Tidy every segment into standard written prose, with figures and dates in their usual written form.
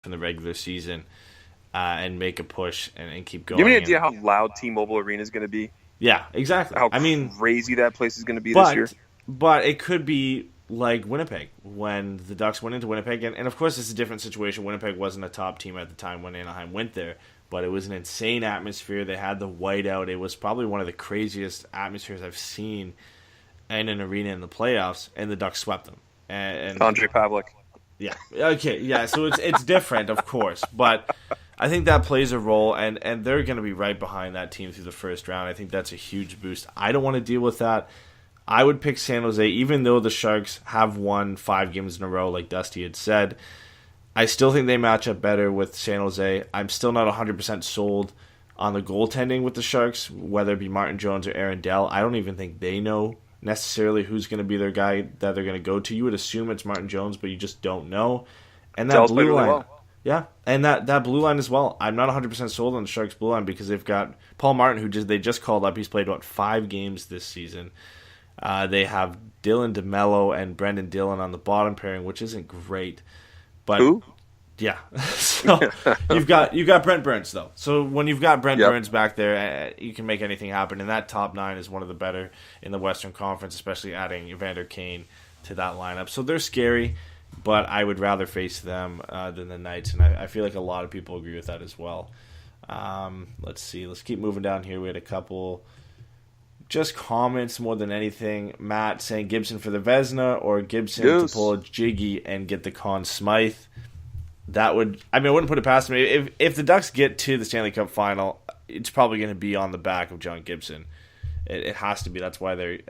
in the regular season and make a push and keep going. Do you have any idea how loud T-Mobile Arena is going to be? Yeah, exactly. How crazy that place is going to be this year? But it could be like Winnipeg when the Ducks went into Winnipeg. And of course, it's a different situation. Winnipeg wasn't a top team at the time when Anaheim went there. But it was an insane atmosphere. They had the whiteout. It was probably one of the craziest atmospheres I've seen in an arena in the playoffs. And the Ducks swept them. And Andre Pavlik. Yeah. Okay. Yeah. So it's different, of course. But I think that plays a role, and they're going to be right behind that team through the first round. I think that's a huge boost. I don't want to deal with that. I would pick San Jose, even though the Sharks have won 5 games in a row, like Dusty had said. I still think they match up better with San Jose. I'm still not 100% sold on the goaltending with the Sharks, whether it be Martin Jones or Aaron Dell. I don't even think they know necessarily who's going to be their guy that they're going to go to. You would assume it's Martin Jones, but you just don't know. And that Dell's blue line, really well. yeah, and that blue line as well. I'm not 100% sold on the Sharks blue line because they've got Paul Martin, who they just called up. He's played 5 games this season. They have Dylan DeMello and Brendan Dillon on the bottom pairing, which isn't great. But who? Yeah, so you've got Brent Burns though. So when you've got Brent Burns back there, you can make anything happen. And that top 9 is one of the better in the Western Conference, especially adding Evander Kane to that lineup. So they're scary, but I would rather face them than the Knights, and I feel like a lot of people agree with that as well. Let's see. Let's keep moving down here. We had a couple just comments more than anything. Matt saying Gibson for the Vezina or Gibson to pull a jiggy and get the Conn Smythe. I wouldn't put it past me. If the Ducks get to the Stanley Cup final, it's probably going to be on the back of John Gibson. It has to be. That's why they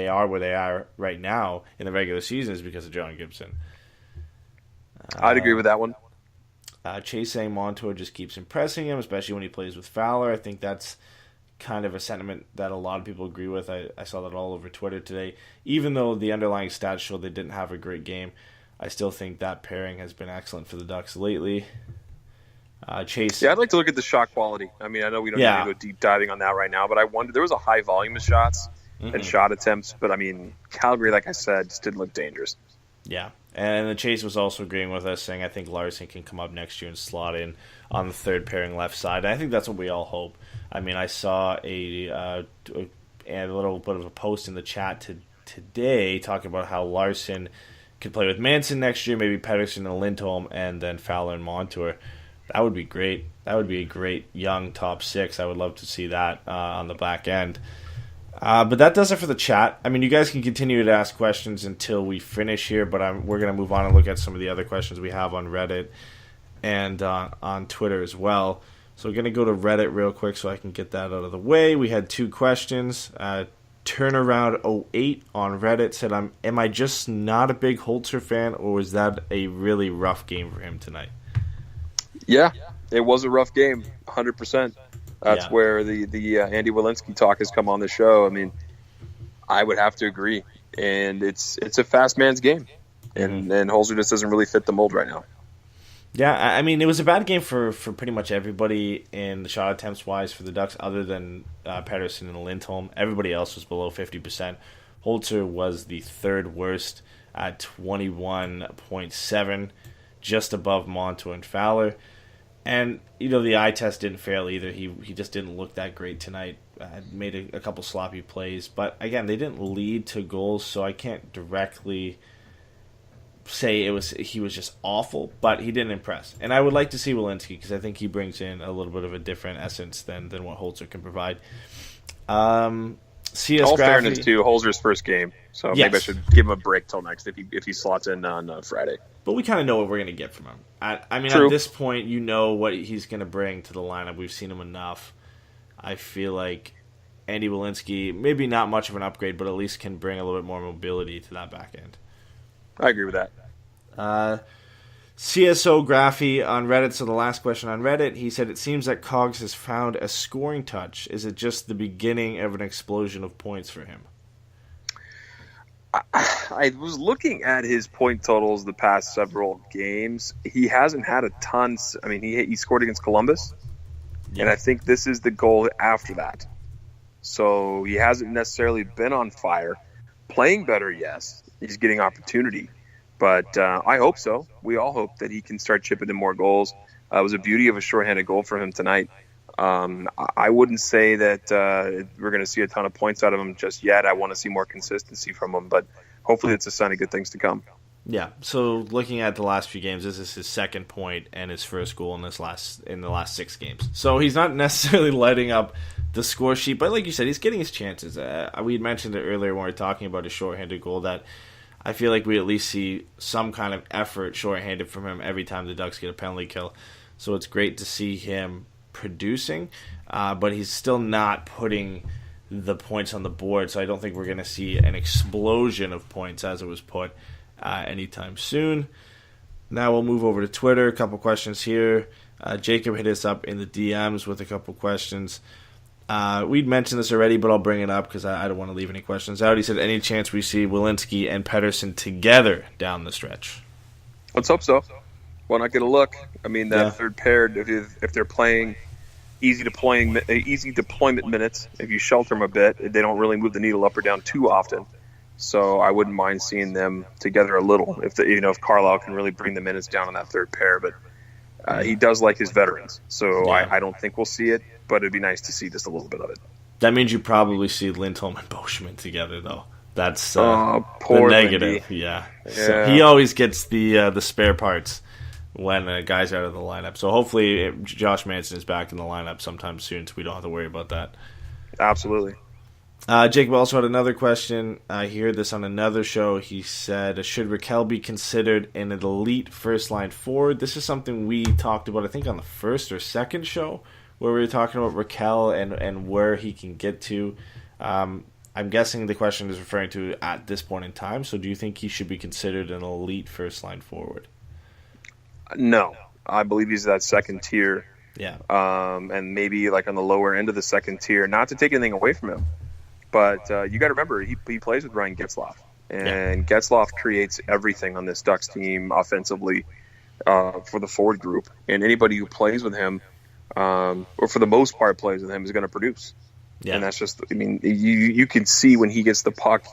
are where they are right now in the regular season, is because of John Gibson. I'd agree with that one. Chase saying Montour just keeps impressing him, especially when he plays with Fowler. I think that's kind of a sentiment that a lot of people agree with. I saw that all over Twitter today. Even though the underlying stats show they didn't have a great game, I still think that pairing has been excellent for the Ducks lately. Chase. Yeah, I'd like to look at the shot quality. I mean, I know we don't need to go deep diving on that right now, but I wonder, there was a high volume of shots and shot attempts, but I mean, Calgary, like I said, just didn't look dangerous. Yeah, and the Chase was also agreeing with us, saying I think Larson can come up next year and slot in on the third pairing left side. And I think that's what we all hope. I mean, I saw a little bit of a post in the chat today talking about how Larson could play with Manson next year, maybe Pettersson and Lindholm, and then Fowler and Montour. That would be great. That would be a great young top 6. I would love to see that on the back end. But that does it for the chat. I mean, you guys can continue to ask questions until we finish here, but we're going to move on and look at some of the other questions we have on Reddit and on Twitter as well. So we're going to go to Reddit real quick so I can get that out of the way. We had 2 questions. Turnaround 08 on Reddit said, am I just not a big Holzer fan, or was that a really rough game for him tonight? Yeah, it was a rough game, 100%. That's where the Andy Walensky talk has come on the show. I mean, I would have to agree. And it's a fast man's game. And Holzer just doesn't really fit the mold right now. Yeah, I mean, it was a bad game for pretty much everybody in the shot attempts-wise for the Ducks, other than Pettersson and Lindholm. Everybody else was below 50%. Holzer was the third worst at 21.7, just above Montour and Fowler. And, the eye test didn't fail either. He just didn't look that great tonight. Made a couple sloppy plays. But, again, they didn't lead to goals, so I can't directly say he was just awful, but he didn't impress. And I would like to see Walensky, because I think he brings in a little bit of a different essence than what Holzer can provide. CS All Graffy, fairness to Holzer's first game, so maybe I should give him a break till next if he slots in on Friday. But we kind of know what we're going to get from him. I mean, True. At this point, you know what he's going to bring to the lineup. We've seen him enough. I feel like Andy Walensky, maybe not much of an upgrade, but at least can bring a little bit more mobility to that back end. I agree with that. CSO Graffy on Reddit, so the last question on Reddit, he said, it seems that Cogs has found a scoring touch. Is it just the beginning of an explosion of points for him? I was looking at his point totals the past several games. He hasn't had a ton. I mean, he scored against Columbus, and I think this is the goal after that. So he hasn't necessarily been on fire. Playing better, yes. He's getting opportunity. But I hope so. We all hope that he can start chipping in more goals. It was a beauty of a shorthanded goal for him tonight. I wouldn't say that we're going to see a ton of points out of him just yet. I want to see more consistency from him, but hopefully it's a sign of good things to come. Yeah, so looking at the last few games, this is his second point and his first goal in the last 6 games. So he's not necessarily lighting up the score sheet, but like you said, he's getting his chances. We had mentioned it earlier when we were talking about his shorthanded goal that I feel like we at least see some kind of effort shorthanded from him every time the Ducks get a penalty kill. So it's great to see him producing, but he's still not putting the points on the board, so I don't think we're going to see an explosion of points as it was put anytime soon. Now we'll move over to Twitter. A couple questions here. Jacob hit us up in the DMs with a couple questions. We'd mentioned this already, but I'll bring it up because I don't want to leave any questions out. He said, any chance we see Welinski and Pettersson together down the stretch? Let's hope so. Why not get a look? I mean, that third pair, if they're playing easy deployment minutes, if you shelter them a bit, they don't really move the needle up or down too often. So I wouldn't mind seeing them together a little if Carlisle can really bring the minutes down on that third pair. But he does like his veterans, so I don't think we'll see it, but it'd be nice to see just a little bit of it. That means you probably see Lindholm and Boschman together, though. That's poor the negative. Lindy. Yeah. So he always gets the spare parts when a guy's out of the lineup. So hopefully Josh Manson is back in the lineup sometime soon, so we don't have to worry about that. Absolutely. Jacob also had another question. He heard this on another show. He said, should Raquel be considered an elite first-line forward? This is something we talked about, I think, on the first or second show, where we were talking about Raquel and where he can get to. I'm guessing the question is referring to at this point in time. So do you think he should be considered an elite first-line forward? No. I believe he's that second tier. Yeah. And maybe like on the lower end of the second tier. Not to take anything away from him. But you got to remember, he plays with Ryan Getzlaf. And Getzlaf creates everything on this Ducks team offensively for the forward group. And anybody who plays with him, or for the most part plays with him, is going to produce. Yeah. And that's just, I mean, you can see when he gets the puck,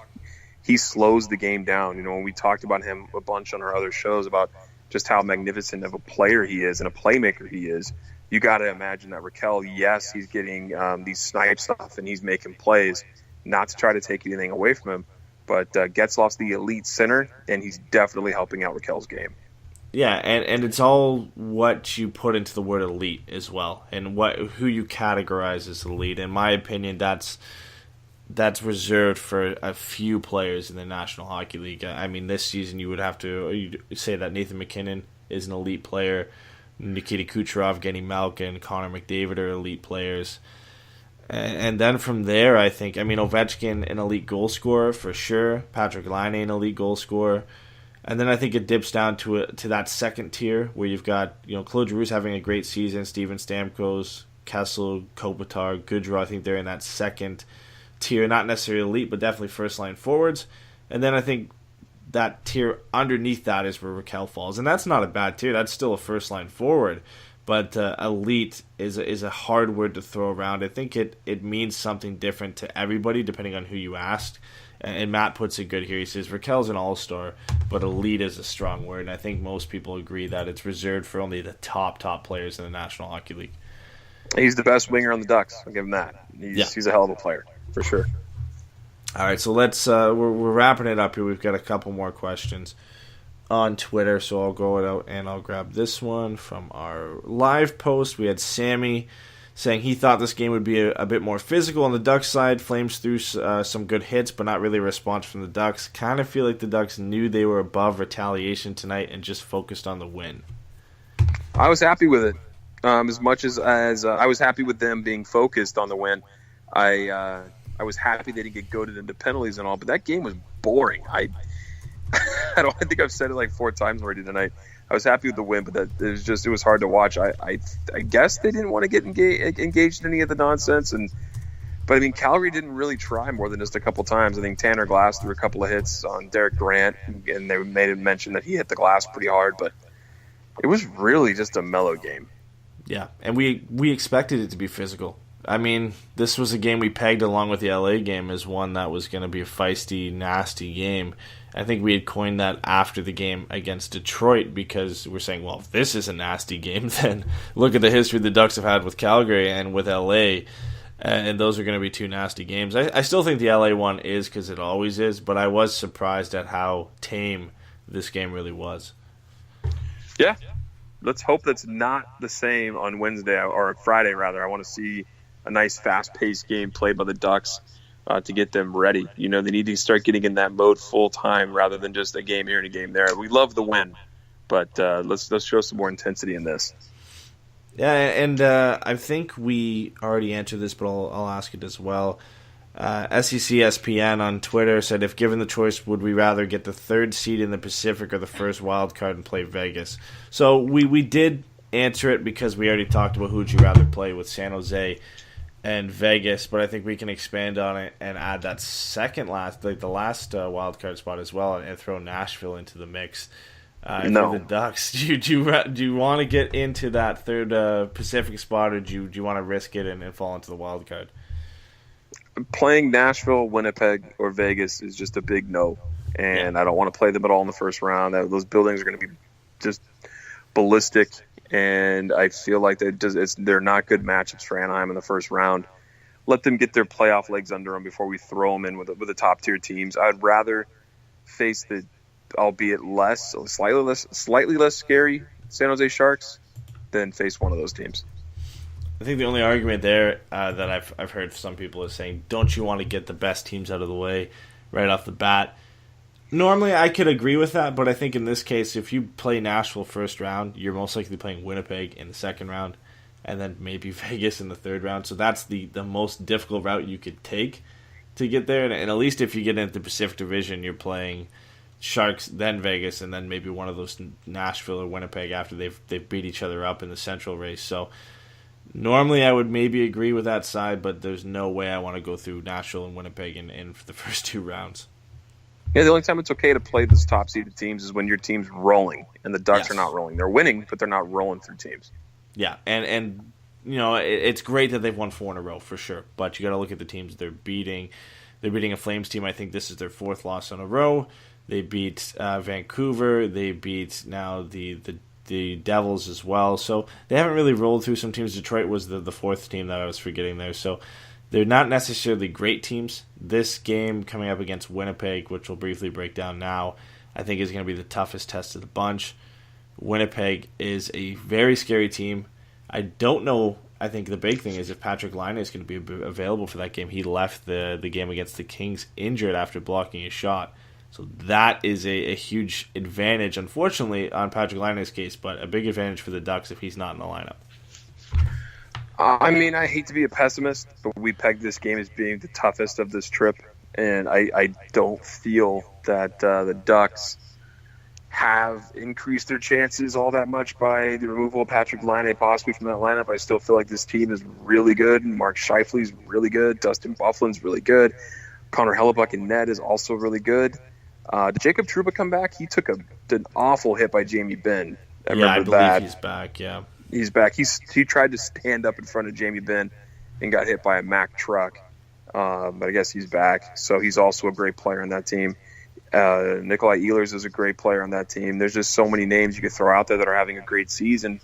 he slows the game down. When we talked about him a bunch on our other shows about just how magnificent of a player he is and a playmaker he is, you got to imagine that Raquel, yes, he's getting these snipe stuff and he's making plays, not to try to take anything away from him, but Getzlaf's the elite center, and he's definitely helping out Raquel's game. Yeah, and it's all what you put into the word elite as well, and who you categorize as elite. In my opinion, that's reserved for a few players in the National Hockey League. I mean, this season you would have to say that Nathan MacKinnon is an elite player, Nikita Kucherov, Genny Malkin, Connor McDavid are elite players. And then from there, I think, Ovechkin, an elite goal scorer for sure. Patrick Laine, an elite goal scorer. And then I think it dips down to that second tier where you've got, Claude Giroux's having a great season, Steven Stamkos, Kessel, Kopitar, Goodrow. I think they're in that second tier, not necessarily elite, but definitely first-line forwards. And then I think that tier underneath that is where Raquel falls. And that's not a bad tier. That's still a first-line forward. But elite is a hard word to throw around. I think it means something different to everybody depending on who you ask. And Matt puts it good here. He says Raquel's an all-star, but elite is a strong word. And I think most people agree that it's reserved for only the top players in the National Hockey League. He's the best winger on the Ducks. I'll give him that. He's a hell of a player, for sure. All right, so let's we're wrapping it up here. We've got a couple more questions on Twitter, so I'll go out and I'll grab this one from our live post. We had Sammy saying he thought this game would be a bit more physical on the Ducks side. Flames threw some good hits, but not really a response from the Ducks. Kind of feel like the Ducks knew they were above retaliation tonight and just focused on the win. I was happy with it. As much as I was happy with them being focused on the win, I was happy they didn't get goaded into penalties and all, but that game was boring. I think I've said it like 4 times already tonight. I was happy with the win, but it was hard to watch. I guess they didn't want to get engaged in any of the nonsense, but Calgary didn't really try more than just a couple times. I think Tanner Glass threw a couple of hits on Derek Grant, and they made him mention that he hit the glass pretty hard, but it was really just a mellow game. Yeah, and we expected it to be physical. This was a game we pegged along with the LA game as one that was going to be a feisty, nasty game. I think we had coined that after the game against Detroit because we're saying, well, if this is a nasty game, then look at the history the Ducks have had with Calgary and with LA, and those are going to be two nasty games. I still think the LA one is because it always is, but I was surprised at how tame this game really was. Yeah. Let's hope that's not the same on Wednesday or Friday, rather. I want to see a nice, fast-paced game played by the Ducks to get them ready. They need to start getting in that mode full-time rather than just a game here and a game there. We love the win, but let's show some more intensity in this. Yeah, and I think we already answered this, but I'll ask it as well. SECSPN on Twitter said, if given the choice, would we rather get the third seed in the Pacific or the first wild card and play Vegas? So we did answer it because we already talked about who would you rather play with San Jose and Vegas, but I think we can expand on it and add that the last wild card spot as well, and throw Nashville into the mix. No. For the Ducks, do you want to get into that third Pacific spot, or do you want to risk it and fall into the wild card? Playing Nashville, Winnipeg, or Vegas is just a big no, and I don't want to play them at all in the first round. Those buildings are going to be just ballistic, and I feel like they're not good matchups for Anaheim in the first round. Let them get their playoff legs under them before we throw them in with the top tier teams. I'd rather face the, albeit slightly less scary San Jose Sharks than face one of those teams. I think the only argument there that I've heard some people is saying, don't you want to get the best teams out of the way right off the bat? Normally, I could agree with that, but I think in this case, if you play Nashville first round, you're most likely playing Winnipeg in the second round, and then maybe Vegas in the third round. So that's the most difficult route you could take to get there. And at least if you get into the Pacific Division, you're playing Sharks, then Vegas, and then maybe one of those Nashville or Winnipeg after they've beat each other up in the Central race. So normally I would maybe agree with that side, but there's no way I want to go through Nashville and Winnipeg in the first two rounds. Yeah, the only time it's okay to play those top-seeded teams is when your team's rolling, and the Ducks are not rolling. They're winning, but they're not rolling through teams. Yeah, and it's great that they've won 4 in a row, for sure, but you got to look at the teams they're beating. They're beating a Flames team. I think this is their 4th loss in a row. They beat Vancouver. They beat now the Devils as well. So they haven't really rolled through some teams. Detroit was the 4th team that I was forgetting there. So they're not necessarily great teams. This game coming up against Winnipeg, which we'll briefly break down now, I think is going to be the toughest test of the bunch. Winnipeg is a very scary team. I don't know. I think the big thing is if Patrick Laine is going to be available for that game. He left the game against the Kings injured after blocking a shot. So that is a huge advantage, unfortunately, on Patrick Laine's case, but a big advantage for the Ducks if he's not in the lineup. I mean, I hate to be a pessimist, but we pegged this game as being the toughest of this trip, and I don't feel that the Ducks have increased their chances all that much by the removal of Patrick Laine possibly from that lineup. I still feel like this team is really good. Mark Scheifele's really good. Dustin Byfuglien's really good. Connor Hellebuck in net is also really good. Did Jacob Trouba come back? He took an awful hit by Jamie Benn. I believe he's back, yeah. He's back. He tried to stand up in front of Jamie Benn and got hit by a Mack truck. But I guess he's back. So he's also a great player on that team. Nikolai Ehlers is a great player on that team. There's just so many names you could throw out there that are having a great season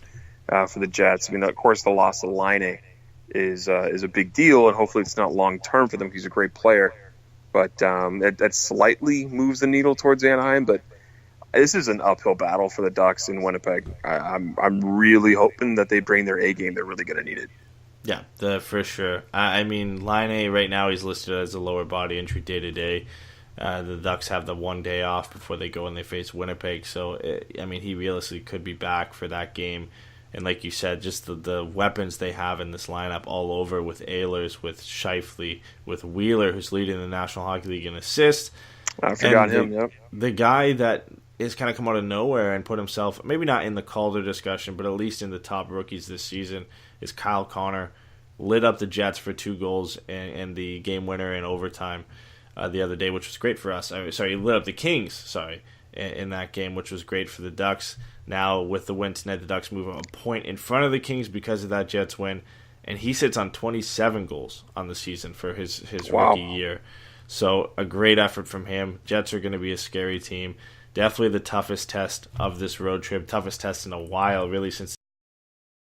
for the Jets. I mean, of course, the loss of Laine is a big deal, and hopefully it's not long-term for them because he's a great player. But that slightly moves the needle towards Anaheim. But this is an uphill battle for the Ducks in Winnipeg. I'm really hoping that they bring their A game. They're really going to need it. Yeah, for sure. I mean, Laine right now he's listed as a lower body injury day-to-day. The Ducks have the 1 day off before they go and they face Winnipeg. So, he realistically could be back for that game. And like you said, just the weapons they have in this lineup all over with Ehlers, with Scheifele, with Wheeler, who's leading the National Hockey League in assists. I forgot him, yep. The guy that has kind of come out of nowhere and put himself, maybe not in the Calder discussion, but at least in the top rookies this season, is Kyle Connor. Lit up the Jets for 2 goals and the game winner in overtime the other day, which was great for us. He lit up the Kings, in that game, which was great for the Ducks. Now, with the win tonight, the Ducks move a point in front of the Kings because of that Jets win, and he sits on 27 goals on the season for his rookie year. So a great effort from him. Jets are going to be a scary team. Definitely the toughest test of this road trip. Toughest test in a while, really, since